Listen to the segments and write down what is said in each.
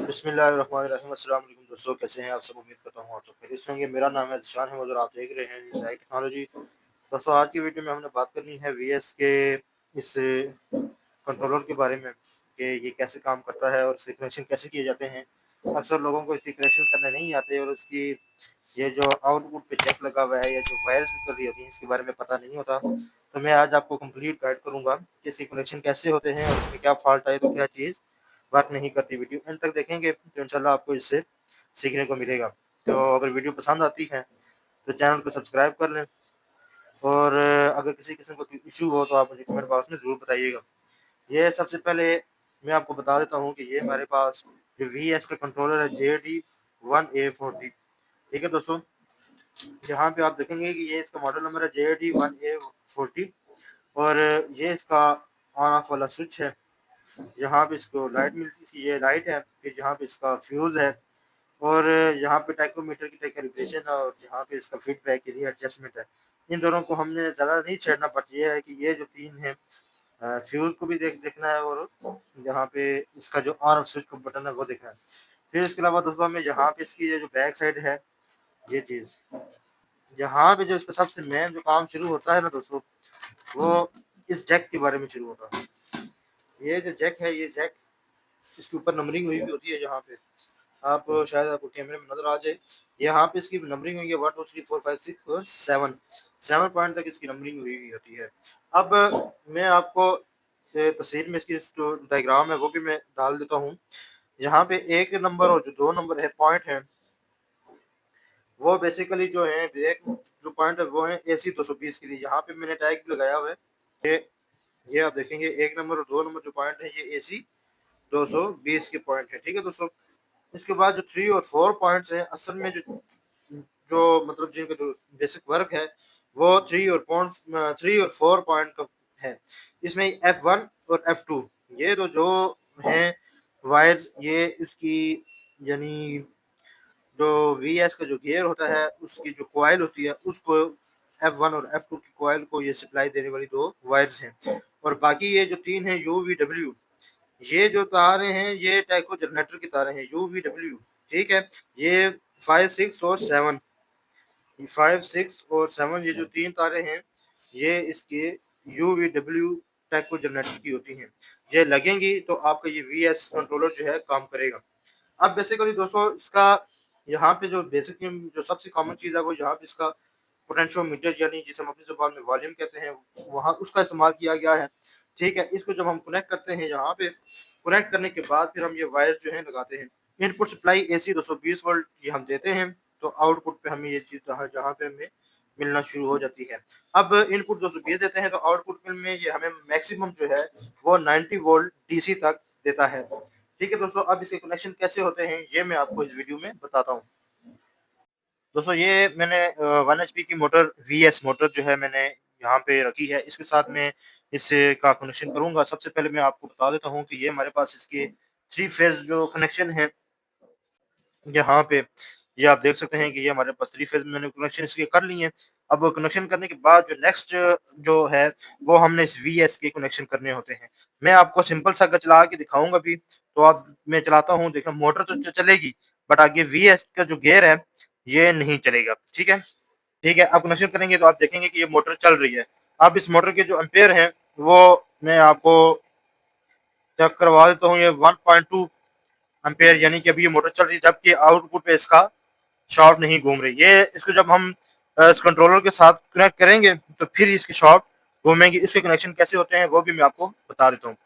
बिस्मिल्लाहिर्रहमानिर्रहीम। अस्सलाम वालेकुम दोस्तों, कैसे हैं आप सब? उम्मीद करता हूँ आप सब खैरियत से होंगे। मेरा नाम है ज़िशान है और आप देख रहे हैं ज़ायद टेक्नोलॉजी। दोस्तों, आज की वीडियो में हमने बात करनी है वीएस के इस कंट्रोलर के बारे में कि ये कैसे काम करता है और इसके कनेक्शन कैसे किए जाते हैं। अक्सर लोगों को इसकी कनेक्शन करने नहीं आते और उसकी ये जो आउटपुट पे जैक लगा हुआ है या जो वायर्स निकल रही होती हैं इसके बारे में पता नहीं होता। तो मैं आज आपको कंप्लीट गाइड करूँगा कि इसके कनेक्शन कैसे होते हैं और इसमें क्या फ़ॉल्ट आए तो क्या चीज़ वर्क नहीं करती। वीडियो एंड तक देखेंगे तो इंशाल्लाह आपको इससे सीखने को मिलेगा। तो अगर वीडियो पसंद आती है तो चैनल को सब्सक्राइब कर लें और अगर किसी किस्म का कोई इशू हो तो आप मुझे कमेंट बॉक्स में ज़रूर बताइएगा। ये सबसे पहले मैं आपको बता देता हूँ कि ये हमारे पास जो वी एस का कंट्रोलर है JD1A40। ठीक है दोस्तों, यहाँ पे आप देखेंगे कि ये इसका मॉडल नंबर है JD1A40 और ये इसका ऑन ऑफ वाला स्विच है। यहाँ पे इसको लाइट मिलती है, ये लाइट है। फिर यहाँ पे इसका फ्यूज़ है और यहाँ पे टाइकोमीटर की कैलिब्रेशन है और यहाँ पे इसका फीडबैक के लिए एडजस्टमेंट है। इन दोनों को हमने ज़्यादा नहीं छेड़ना, बट ये है कि ये जो तीन है फ्यूज़ को भी देखना है और यहाँ पे इसका जो ऑन ऑफ स्विच का बटन है वो देखना है। फिर इसके अलावा दोस्तों हमें यहाँ पे इसकी ये जो बैक साइड है, ये चीज़ यहाँ पे जो इसका सबसे मेन जो काम शुरू होता है ना दोस्तों, वो इस जैक के बारे में शुरू होता है। ये जो जैक है, ये जैक इसके ऊपर नंबरिंग हुई भी होती है। यहाँ पे आप शायद आपको कैमरे में नजर आ जाए, यहाँ पे इसकी नंबरिंग हुई है 1 2 3 4 5 6 और 7 पॉइंट तक इसकी नंबरिंग हुई हुई होती है। अब मैं आपको तस्वीर में इसकी जो डायग्राम है वो भी मैं डाल देता हूँ। यहाँ पे एक नंबर और जो दो नंबर है पॉइंट है, वो बेसिकली जो है एक जो पॉइंट है वो है AC 220 के लिए। यहाँ पे मैंने टैग भी लगाया हुआ है। ये ये आप देखेंगे एक नंबर और दो नंबर जो पॉइंट है ये AC 220 के पॉइंट है। ठीक है दोस्तों, इसके बाद जो 3 और 4 पॉइंट्स हैं, असल में जो जो मतलब जिनका जो बेसिक वर्क है वो 3 और 4 पॉइंट का है। इसमें F1 और F2 ये तो जो हैं वायर्स, ये उसकी यानी जो VS का जो गियर होता है उसकी जो कॉइल होती है उसको F1 और F2 की कॉइल को ये सप्लाई देने वाली दो वायर्स हैं। और बाकी ये जो तीन है UVW, ये जो तारे हैं ये टैको जनरेटर की तारे हैं UVW। ठीक है, ये 5 6 और 7 ये जो तीन तारे हैं ये इसके UVW टैको जनरेटर की होती हैं। ये लगेंगी तो आपका ये VS कंट्रोलर जो है काम करेगा। अब बेसिकली दोस्तों इसका यहाँ पे जो बेसिक जो सबसे कॉमन चीज़ है वो यहाँ पे इसका पोटेंशियोमीटर यानी जिसे हम अपनी ज़ुबान में वॉल्यूम कहते हैं, वहाँ उसका इस्तेमाल किया गया है। ठीक है, इसको जब हम कनेक्ट करते हैं यहाँ पे, कनेक्ट करने के बाद फिर हम ये वायर जो है लगाते हैं। इनपुट सप्लाई AC 220 वोल्ट ये हम देते हैं, तो आउटपुट पे हमें ये चीज़ जहाँ पे हमें मिलना शुरू हो जाती है। अब इनपुट 220 देते हैं तो आउटपुट में ये हमें मैक्सिमम जो है वो 90 वोल्ट DC तक देता है। ठीक है दोस्तों, अब इसके कनेक्शन कैसे होते हैं ये मैं आपको इस वीडियो में बताता हूँ। दोस्तों, ये मैंने 1 HP की मोटर VS मोटर जो है मैंने यहाँ पे रखी है। इसके साथ में इससे का कनेक्शन करूँगा। सबसे पहले मैं आपको बता देता हूँ कि ये हमारे पास इसके 3 फेज़ जो कनेक्शन है यहाँ पे, ये आप देख सकते हैं कि ये हमारे पास 3 फेज़ मैंने कनेक्शन इसके कर लिए हैं। अब कनेक्शन करने के बाद जो नेक्स्ट जो है वो हमने इस VS के कनेक्शन करने होते हैं। मैं आपको सिंपल सा अगर चला के दिखाऊँगा भी, तो आप मैं चलाता हूँ, देखिए मोटर तो चलेगी बट आगे VS का जो गियर है ये नहीं चलेगा। ठीक है? ठीक है, अब कनेक्शन करेंगे तो आप देखेंगे कि ये मोटर चल रही है। अब इस मोटर के जो एम्पेयर हैं वो मैं आपको चेक करवा देता हूँ। ये 1.2 एम्पेयर यानी कि अभी ये मोटर चल रही है, जबकि आउटपुट पे इसका शाफ्ट नहीं घूम रही। ये इसको जब हम इस कंट्रोलर के साथ कनेक्ट करेंगे तो फिर इसकी शाफ्ट घूमेंगी। इसके कनेक्शन कैसे होते हैं वो भी मैं आपको बता देता हूँ।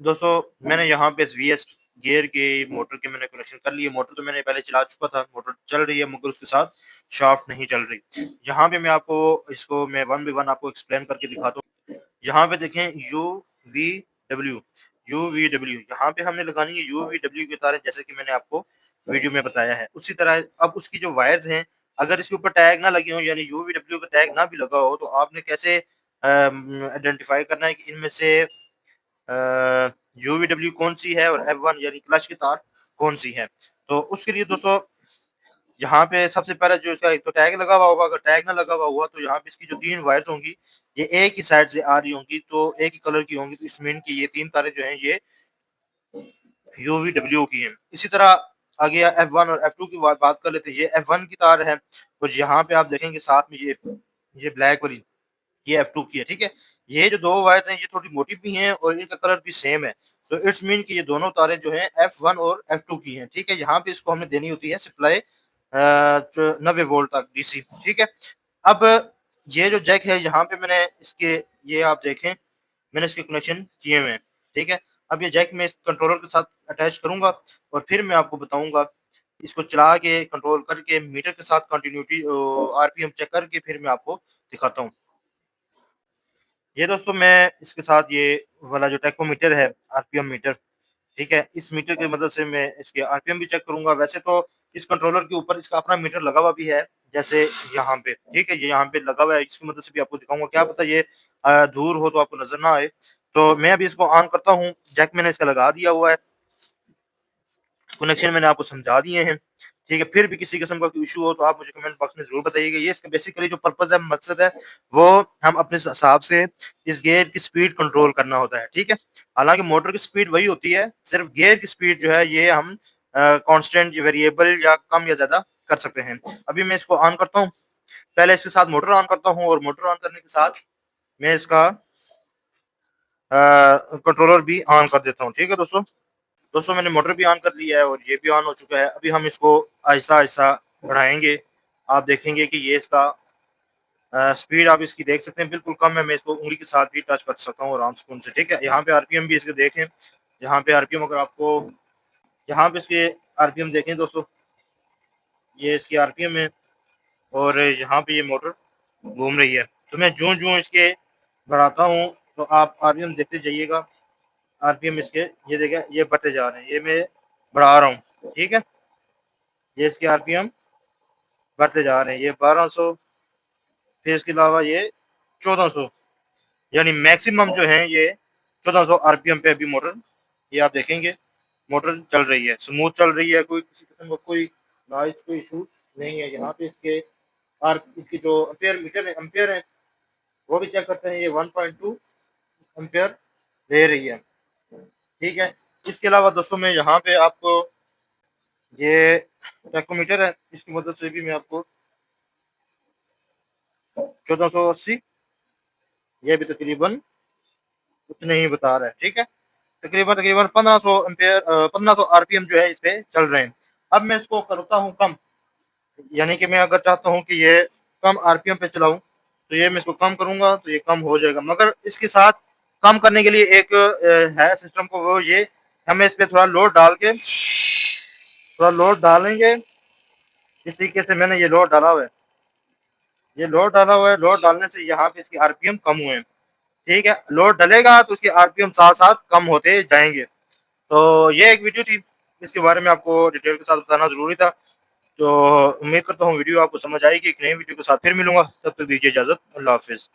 दोस्तों, मैंने यहाँ पे VS गियर के मोटर के मैंने कनेक्शन कर लिए। मोटर तो मैंने पहले चला चुका था, मोटर चल रही है मगर उसके साथ शाफ्ट नहीं चल रही। यहाँ पे मैं आपको इसको मैं 1 बाय 1 आपको एक्सप्लेन करके दिखाता हूँ। यहाँ पे देखें UVW, UVW यहाँ पे हमने लगानी है UVW की तारें, जैसे कि मैंने आपको वीडियो में बताया है। उसी तरह अब उसकी जो वायर्स हैं, अगर इसके ऊपर टैग ना लगे हों यानी UVW का टैग ना भी लगा हो, तो आपने कैसे आइडेंटिफाई करना है कि इनमें से UVW कौन सी है और F1 यानी क्लच की तार कौन सी है। तो उसके लिए दोस्तों यहाँ पे सबसे पहले जो इसका एक तो टैग लगा हुआ होगा, अगर टैग ना लगा हुआ हुआ तो यहाँ पे इसकी जो 3 वायर्स होंगी ये एक ही साइड से आ रही होंगी, तो एक ही कलर की होंगी, तो इस मीन की ये 3 तारें जो हैं ये UVW की है। इसी तरह आगे F1 और F2 की बात कर लेते हैं। ये F1 की तार है, कुछ यहाँ पे आप देखेंगे साथ में ये ब्लैक वाली ये F2 की है, ठीक है। ये जो दो वायर्स हैं ये थोड़ी मोटी भी हैं और इनका कलर भी सेम है, तो इट्स मीन कि ये दोनों तारें जो हैं F1 और F2 की हैं, ठीक है। यहाँ पे इसको हमने देनी होती है सप्लाई 90 वोल्ट तक DC, ठीक है। अब ये जो जैक है यहाँ पे मैंने इसके ये आप देखें मैंने इसके कनेक्शन किए हुए हैं, ठीक है। अब ये जैक मैं इस कंट्रोलर के साथ अटैच करूंगा और फिर मैं आपको बताऊंगा इसको चला के कंट्रोल करके मीटर के साथ कंटिन्यूटी RPM चेक करके फिर मैं आपको दिखाता हूँ। ये दोस्तों मैं इसके साथ ये वाला जो टेकोमीटर है RPM मीटर, ठीक है, इस मीटर की मदद से मैं इसके RPM भी चेक करूंगा। वैसे तो इस कंट्रोलर के ऊपर इसका अपना मीटर लगा हुआ भी है, जैसे यहाँ पे, ठीक है, ये यहाँ पे लगा हुआ है, इसकी मदद से भी आपको दिखाऊंगा। क्या पता ये दूर हो तो आपको नजर ना आए। तो मैं अभी इसको ऑन करता हूँ, जैक मैंने इसका लगा दिया हुआ है, कनेक्शन मैंने आपको समझा दिए हैं, ठीक है। फिर भी किसी किस्म का कोई इशू हो तो आप मुझे कमेंट बॉक्स में जरूर बताइएगा। ये इसका बेसिकली जो पर्पज है, मकसद है, वो हम अपने हिसाब से इस गियर की स्पीड कंट्रोल करना होता है, ठीक है। हालांकि मोटर की स्पीड वही होती है, सिर्फ गियर की स्पीड जो है ये हम कांस्टेंट वेरिएबल या कम या ज्यादा कर सकते हैं। अभी मैं इसको ऑन करता हूँ, पहले इसके साथ मोटर ऑन करता हूँ और मोटर ऑन करने के साथ मैं इसका कंट्रोलर भी ऑन कर देता हूँ, ठीक है दोस्तों। दोस्तों मैंने मोटर भी ऑन कर लिया है और ये भी ऑन हो चुका है। अभी हम इसको आहिस्ता आहिस्ता बढ़ाएंगे। आप देखेंगे कि ये इसका स्पीड आप इसकी देख सकते हैं बिल्कुल कम है। मैं इसको उंगली के साथ भी टच कर सकता हूँ आराम सुकून से, ठीक है। यहाँ पे RPM भी इसके देखें, यहाँ पे RPM अगर आपको यहाँ पे इसके RPM देखें दोस्तों, ये इसकी RPM है और यहाँ पे ये मोटर घूम रही है। तो मैं जो जो इसके बढ़ाता हूँ तो आप RPM देखते जाइएगा। RPM इसके ये देखें ये बढ़ते जा रहे हैं, ये मैं बढ़ा रहा हूँ, ठीक है। ये इसके RPM बढ़ते जा रहे हैं, ये 1200, फिर इसके अलावा ये 1400, यानी मैक्सिमम जो है ये 1400 RPM पे अभी मोटर, ये आप देखेंगे मोटर चल रही है, स्मूथ चल रही है, कोई किसी किस्म का कोई नॉइस कोई इशू नहीं है। यहाँ पे इसके इसकी जो अम्पेयर मीटर है, अम्पेयर है, वो भी चेक करते हैं, ये 1.2 अम्पेयर ले रही है, ठीक है। इसके अलावा दोस्तों मैं यहाँ पे आपको ये टैकोमीटर है, इसकी मदद से भी मैं आपको 1480, ये भी तकरीबन उतने ही बता रहा है, ठीक है। तकरीबन तकरीबन 1500 एम्पेयर 1500 RPM जो है इस पे चल रहे हैं। अब मैं इसको करता हूँ कम, यानी कि मैं अगर चाहता हूँ कि ये कम RPM पे चलाऊं तो ये मैं इसको कम करूंगा तो ये कम हो जाएगा। मगर इसके साथ कम करने के लिए एक है सिस्टम को, वो ये हमें इस पे थोड़ा लोड डाल के थोड़ा लोड डालेंगे। इस तरीके से मैंने ये लोड डाला हुआ है, ये लोड डाला हुआ है, लोड डालने से यहाँ पे इसकी RPM कम हुए हैं, ठीक है। लोड डलेगा तो उसके RPM साथ साथ कम होते जाएंगे। तो ये एक वीडियो थी, इसके बारे में आपको डिटेल के साथ बताना जरूरी था। तो उम्मीद करता हूँ वीडियो आपको समझ आएगी। एक नई वीडियो के साथ फिर मिलूंगा, तब तक दीजिए इजाजत, अल्लाह हाफिज।